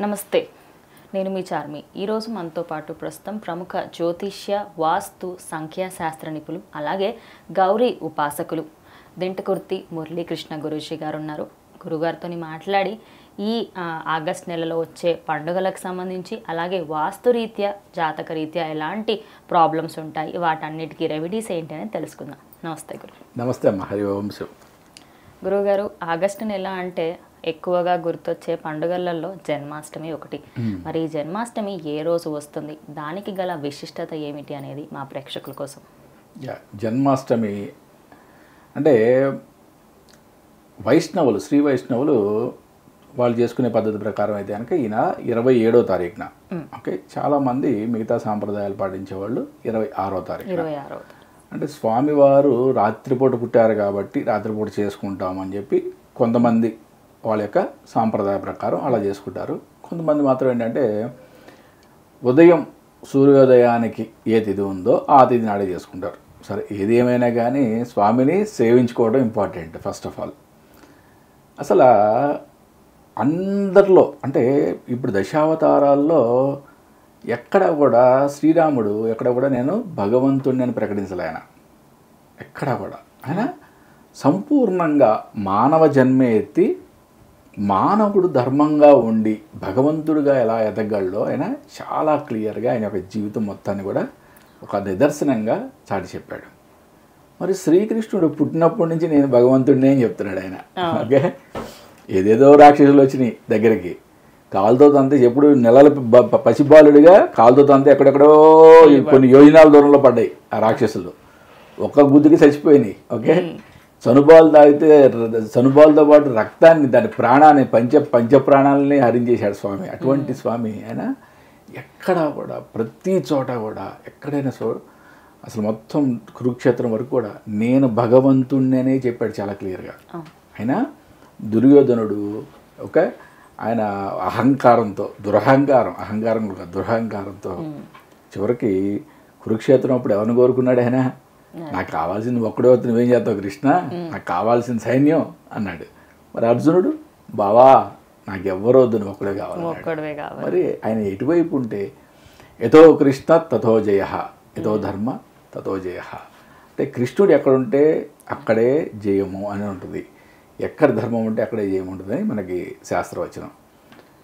నమస్తే, నేను మీ చార్మి. ఈరోజు మనతో పాటు ప్రస్తుతం ప్రముఖ జ్యోతిష్య, వాస్తు, సంఖ్యాశాస్త్ర నిపుణులు, అలాగే గౌరీ ఉపాసకులు దింటకుర్తి మురళీకృష్ణ గురూజీ గారు ఉన్నారు. గురుగారితో మాట్లాడి ఈ ఆగస్ట్ నెలలో వచ్చే పండుగలకు సంబంధించి, అలాగే వాస్తురీత్యా, జాతక రీత్యా ఎలాంటి ప్రాబ్లమ్స్ ఉంటాయి, వాటన్నిటికీ రెమెడీస్ ఏంటి అని తెలుసుకుందాం. నమస్తే గురు. నమస్తే అమ్మ. హరి ఓం శివ. గురువుగారు, ఆగస్టు నెల అంటే ఎక్కువగా గుర్తొచ్చే పండుగలలో జన్మాష్టమి ఒకటి. మరి ఈ జన్మాష్టమి ఏ రోజు వస్తుంది, దానికి గల విశిష్టత ఏమిటి అనేది మా ప్రేక్షకుల కోసం. జన్మాష్టమి అంటే వైష్ణవులు, శ్రీ వైష్ణవులు వాళ్ళు చేసుకునే పద్ధతి ప్రకారం అయితే కనుక ఈయన 27వ తారీఖున, ఓకే, చాలామంది మిగతా సాంప్రదాయాలు పాటించే వాళ్ళు 26వ తారీఖు. అంటే స్వామివారు రాత్రిపూట పుట్టారు కాబట్టి రాత్రిపూట చేసుకుంటామని చెప్పి కొంతమంది వాళ్ళ యొక్క సాంప్రదాయ ప్రకారం అలా చేసుకుంటారు. కొంతమంది మాత్రం ఏంటంటే ఉదయం సూర్యోదయానికి ఏ తిథి ఉందో ఆ తిథి నాడే చేసుకుంటారు. సరే, ఏది ఏమైనా కానీ స్వామిని సేవించుకోవడం ఇంపార్టెంట్. ఫస్ట్ ఆఫ్ ఆల్ అసలు అందరిలో అంటే ఇప్పుడు దశావతారాల్లో ఎక్కడ కూడా శ్రీరాముడు ఎక్కడ కూడా నేను భగవంతుడిని అని ప్రకటించలే. ఆయన ఎక్కడ కూడా ఆయన సంపూర్ణంగా మానవ జన్మే ఎత్తి మానవుడు ధర్మంగా ఉండి భగవంతుడిగా ఎలా ఎదగలడో ఆయన చాలా క్లియర్గా ఆయన యొక్క జీవితం మొత్తాన్ని కూడా ఒక నిదర్శనంగా చాటి చెప్పాడు. మరి శ్రీకృష్ణుడు పుట్టినప్పటి నుంచి నేను భగవంతుడిని అని చెప్తున్నాడు ఆయన. ఓకే, ఏదేదో రాక్షసులు వచ్చినాయి దగ్గరికి, కాలుతో తంతే ఎప్పుడు నెలల పసిబాలుడిగా కాలుతో తంతే ఎక్కడెక్కడో కొన్ని యోజనాల దూరంలో పడ్డాయి ఆ రాక్షసులు. ఒక్క గుద్దుకి చచ్చిపోయినాయి. ఓకే, చనుబాలు తాగితే చనుబాలతో పాటు రక్తాన్ని, దాని ప్రాణాన్ని, పంచప్రాణాలని హరించేశాడు స్వామి. అటువంటి స్వామి ఆయన ఎక్కడా కూడా ప్రతి చోట కూడా ఎక్కడైనా అసలు మొత్తం కురుక్షేత్రం వరకు కూడా నేను భగవంతుణ్ణనే చెప్పాడు చాలా క్లియర్గా. ఆయన దుర్యోధనుడు, ఓకే, ఆయన అహంకారంతో దురహంకారంతో చివరికి కురుక్షేత్రం అప్పుడు ఎవరిని కోరుకున్నాడు ఆయన? నాకు కావాల్సింది ఒక్కడే వద్దు, నువ్వేం చేస్తావు కృష్ణ, నాకు కావాల్సిన సైన్యం అన్నాడు. మరి అర్జునుడు, బావా నాకెవ్వరు వద్దు, నువ్వు ఒక్కడే కావాలి. మరి ఆయన ఎటువైపు ఉంటే యతో కృష్ణ తథో జయ, యతో ధర్మ తథో జయ. అంటే కృష్ణుడు ఎక్కడుంటే అక్కడే జయము అని ఉంటుంది, ఎక్కడ ధర్మం ఉంటే అక్కడే జయం ఉంటుందని మనకి శాస్త్రవచనం.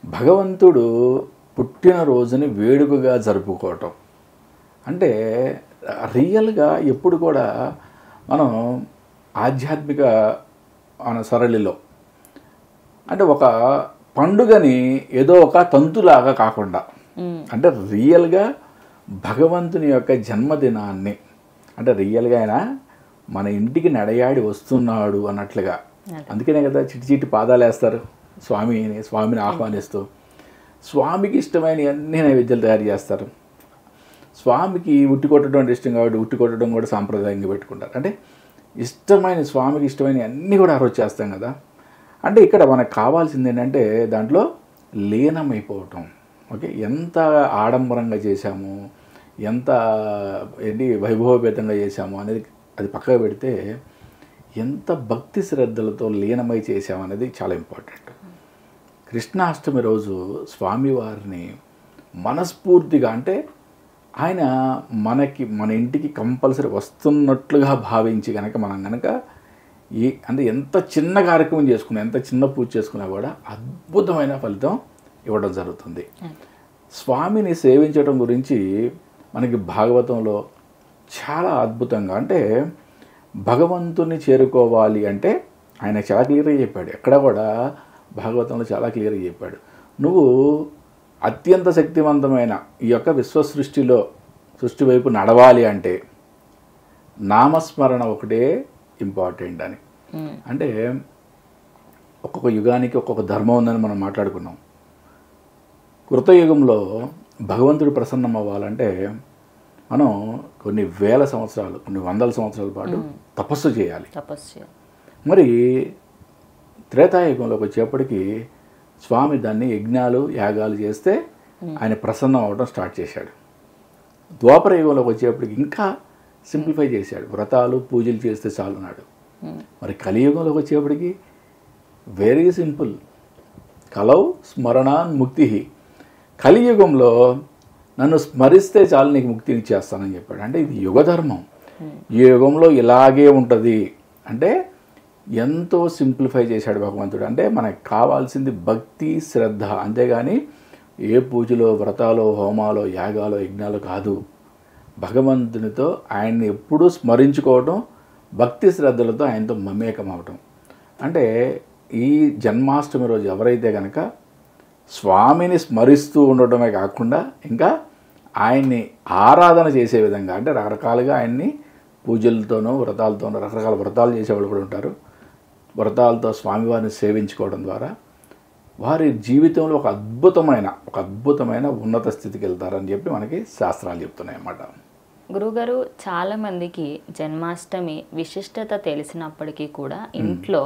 భగవంతుడు పుట్టినరోజుని వేడుకగా జరుపుకోవటం అంటే రియల్గా ఎప్పుడు కూడా మనం ఆధ్యాత్మిక సరళిలో అంటే ఒక పండుగని ఏదో ఒక తంతులాగా కాకుండా అంటే రియల్గా భగవంతుని యొక్క జన్మదినాన్ని అంటే రియల్గా ఆయన మన ఇంటికి నడయాడి వస్తున్నాడు అన్నట్లుగా. అందుకనే కదా చిట్టి పాదాలు వేస్తారు స్వామిని ఆహ్వానిస్తూ. స్వామికి ఇష్టమైన అన్ని నైవేద్యాలు తయారు చేస్తారు. స్వామికి ఉట్టి కొట్టడం అంటే ఇష్టం కాబట్టి ఉట్టి కొట్టడం కూడా సాంప్రదాయంగా పెట్టుకుంటారు. అంటే స్వామికి ఇష్టమైన అన్నీ కూడా ఆ రోజు చేస్తాం కదా. అంటే ఇక్కడ మనకు కావాల్సింది ఏంటంటే దాంట్లో లీనమైపోవటం. ఓకే, ఎంత ఆడంబరంగా చేశాము, ఎంత వైభవపేతంగా చేశాము అనేది అది పక్కకు పెడితే ఎంత భక్తి శ్రద్ధలతో లీనమై చేశాము అనేది చాలా ఇంపార్టెంట్. కృష్ణాష్టమి రోజు స్వామివారిని మనస్ఫూర్తిగా అంటే ఆయన మన ఇంటికి కంపల్సరీ వస్తున్నట్లుగా భావించి కనుక మనం కనుక అంటే ఎంత చిన్న కార్యక్రమం చేసుకున్నా, ఎంత చిన్న పూజ చేసుకున్నా కూడా అద్భుతమైన ఫలితం ఇవ్వడం జరుగుతుంది. స్వామిని సేవించడం గురించి మనకి భాగవతంలో చాలా అద్భుతంగా అంటే భగవంతుని చేరుకోవాలి అంటే ఆయన చాలా క్లియర్గా చెప్పాడు. ఎక్కడ కూడా భాగవతంలో చాలా క్లియర్గా చెప్పాడు, నువ్వు అత్యంత శక్తివంతమైన ఈ యొక్క సృష్టి వైపు నడవాలి అంటే నామస్మరణ ఒకటే ఇంపార్టెంట్ అని. అంటే ఒక్కొక్క యుగానికి ఒక్కొక్క ధర్మం ఉందని మనం మాట్లాడుకున్నాం. కృతయుగంలో భగవంతుడు ప్రసన్నం అవ్వాలంటే మనం కొన్ని వేల సంవత్సరాలు, కొన్ని వందల సంవత్సరాల పాటు తపస్సు చేయాలి. మరి త్రేతాయుగంలోకి వచ్చేప్పటికీ స్వామి దాన్ని యజ్ఞాలు యాగాలు చేస్తే ఆయన ప్రసన్నం అవ్వడం స్టార్ట్ చేశాడు. ద్వాపర యుగంలోకి వచ్చేప్పటికి ఇంకా సింప్లిఫై చేశాడు, వ్రతాలు పూజలు చేస్తే చాలున్నాడు. మరి కలియుగంలోకి వచ్చేప్పటికి వెరీ సింపుల్, కలౌ స్మరణాన్ ముక్తి. కలియుగంలో నన్ను స్మరిస్తే చాలు నీకు ముక్తి ఇచ్చేస్తానని చెప్పాడు. అంటే ఇది యుగధర్మం. ఈ యుగంలో ఇలాగే ఉంటుంది అంటే ఎంతో సింప్లిఫై చేశాడు భగవంతుడు. అంటే మనకు కావాల్సింది భక్తి, శ్రద్ధ, అంతేగాని ఏ పూజలో, వ్రతాలో, హోమాలో, యాగాలో, యజ్ఞాలు కాదు. భగవంతునితో ఆయన్ని ఎప్పుడూ స్మరించుకోవటం, భక్తి శ్రద్ధలతో ఆయనతో మమేకం అవటం. అంటే ఈ జన్మాష్టమి రోజు ఎవరైతే కనుక స్వామిని స్మరిస్తూ ఉండటమే కాకుండా ఇంకా ఆయన్ని ఆరాధన చేసే విధంగా, అంటే రకరకాలుగా ఆయన్ని పూజలతోనూ వ్రతాలతోనూ, రకరకాల వ్రతాలు చేసేవాళ్ళు కూడా ఉంటారు. వ్రతాలతో స్వామివారిని సేవించుకోవడం ద్వారా వారి జీవితంలో ఒక అద్భుతమైన ఉన్నత స్థితికి వెళ్తారని చెప్పి మనకి శాస్త్రాలు చెప్తున్నాయి అన్నమాట. గురుగారు, చాలా మందికి జన్మాష్టమి విశిష్టత తెలిసినప్పటికీ కూడా ఇంట్లో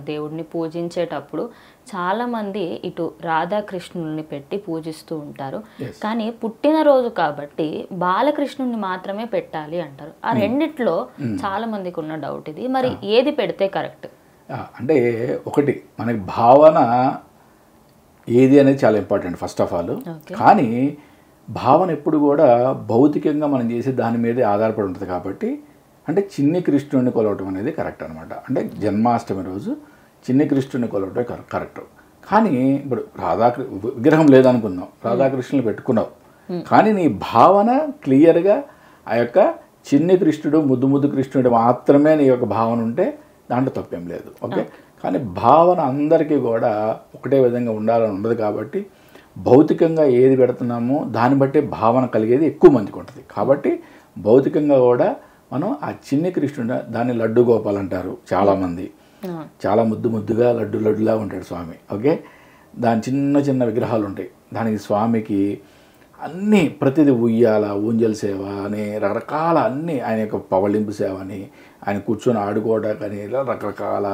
దేవుడిని పూజించేటప్పుడు చాలా మంది ఇటు రాధాకృష్ణుల్ని పెట్టి పూజిస్తూ ఉంటారు. కానీ పుట్టినరోజు కాబట్టి బాలకృష్ణుని మాత్రమే పెట్టాలి అంటారు. ఆ రెండిట్లో చాలా మందికి ఉన్న డౌట్ ఇది. మరి ఏది పెడితే కరెక్ట్? అంటే ఒకటి, మనకి భావన ఏది అనేది చాలా ఇంపార్టెంట్ ఫస్ట్ ఆఫ్ ఆల్. కానీ భావన ఎప్పుడు కూడా భౌతికంగా మనం చేసే దాని మీదే ఆధారపడి ఉంటుంది కాబట్టి అంటే చిన్ని కృష్ణుడిని కొలవటం అనేది కరెక్ట్ అనమాట. అంటే జన్మాష్టమి రోజు చిన్ని కృష్ణుడిని కొలవటం కరెక్ట్. కానీ ఇప్పుడు విగ్రహం లేదనుకుందాం, రాధాకృష్ణుని పెట్టుకున్నావు, కానీ నీ భావన క్లియర్గా ఆ యొక్క చిన్ని కృష్ణుడు, ముద్దు కృష్ణుడు మాత్రమే నీ యొక్క భావన ఉంటే దాంట్లో తప్పేం లేదు. ఓకే. కానీ భావన అందరికీ కూడా ఒకటే విధంగా ఉండాలని ఉండదు కాబట్టి భౌతికంగా ఏది పెడుతున్నామో దాన్ని బట్టి భావన కలిగేది ఎక్కువ మందికి ఉంటుంది. కాబట్టి భౌతికంగా కూడా మనం ఆ చిన్ని కృష్ణుడు, దాన్ని లడ్డు గోపాల్ అంటారు చాలామంది, చాలా ముద్దుగా లడ్డులా ఉంటాడు స్వామి. ఓకే. దాని చిన్న విగ్రహాలు ఉంటాయి. దానికి స్వామికి అన్నీ ప్రతిదీ ఉయ్యాల, ఊంజల్ సేవ అని రకరకాల అన్నీ, ఆయన యొక్క పవళింపు సేవ అని, ఆయన కూర్చొని ఆడుకోవడానికని, ఇలా రకరకాల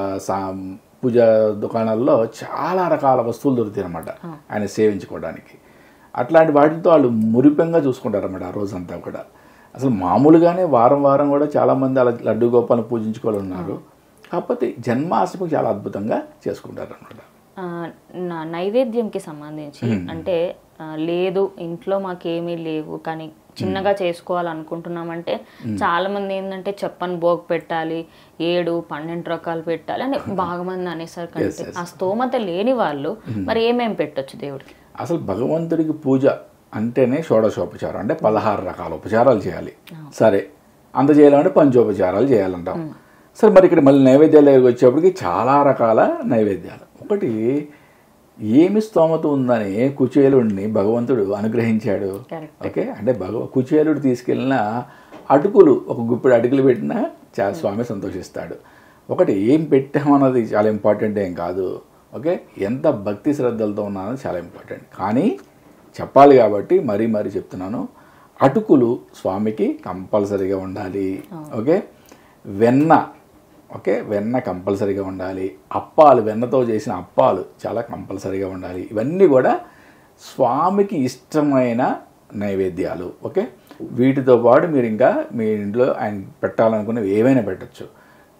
పూజా దుకాణాల్లో చాలా రకాల వస్తువులు దొరుకుతాయి అన్నమాట ఆయన సేవించుకోవడానికి. అట్లాంటి వాటితో వాళ్ళు మురిపెంగా చూసుకుంటారన్నమాట ఆ రోజంతా కూడా. అసలు మామూలుగానే వారం కూడా చాలామంది అలా లడ్డు గోపాలను పూజించుకోవాలి ఉన్నారు. కాకపోతే జన్మాష్టమికి చాలా అద్భుతంగా చేసుకుంటారు అన్నమాట. నైవేద్యంకి సంబంధించి అంటే లేదు ఇంట్లో మాకేమీ లేవు కానీ చిన్నగా చేసుకోవాలనుకుంటున్నామంటే చాలా మంది ఏంటంటే చెప్పని భోగ్ పెట్టాలి, 7-12 రకాలు పెట్టాలి అని బాగా మంది అనేసారు. కంటే ఆ స్తోమత లేని వాళ్ళు మరి ఏమేమి పెట్టొచ్చు దేవుడికి? అసలు భగవంతుడికి పూజ అంటేనే షోడశోపచారం, అంటే 16 రకాల ఉపచారాలు చేయాలి. సరే, అంత చేయాలంటే పంచోపచారాలు చేయాలంటాం. సరే, మరి ఇక్కడ మళ్ళీ నైవేద్యాల దగ్గరికి వచ్చేప్పటికి చాలా రకాల నైవేద్యాలు. ఒకటి, ఏమి స్తోమత ఉందని కుచేలుడిని భగవంతుడు అనుగ్రహించాడు. ఓకే. అంటే కుచేలుడు తీసుకెళ్ళిన అటుకులు, ఒక గుప్పెడు అటుకులు పెట్టినా చాలా స్వామి సంతోషిస్తాడు. ఒకటి, ఏం పెట్టామన్నది చాలా ఇంపార్టెంట్ ఏం కాదు. ఓకే. ఎంత భక్తి శ్రద్ధలతో ఉన్నానది చాలా ఇంపార్టెంట్. కానీ చెప్పాలి కాబట్టి మరీ చెప్తున్నాను, అటుకులు స్వామికి కంపల్సరీగా ఉండాలి. ఓకే. వెన్న కంపల్సరీగా ఉండాలి. అప్పాలు, వెన్నతో చేసిన అప్పాలు చాలా కంపల్సరీగా ఉండాలి. ఇవన్నీ కూడా స్వామికి ఇష్టమైన నైవేద్యాలు. ఓకే. వీటితో పాటు మీరు ఇంకా మీ ఇంట్లో ఆయన పెట్టాలనుకున్నవి ఏవైనా పెట్టచ్చు.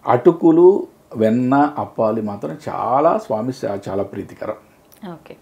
అటుకులు, వెన్న, అప్పాలు మాత్రం చాలా స్వామి చాలా ప్రీతికరం. ఓకే.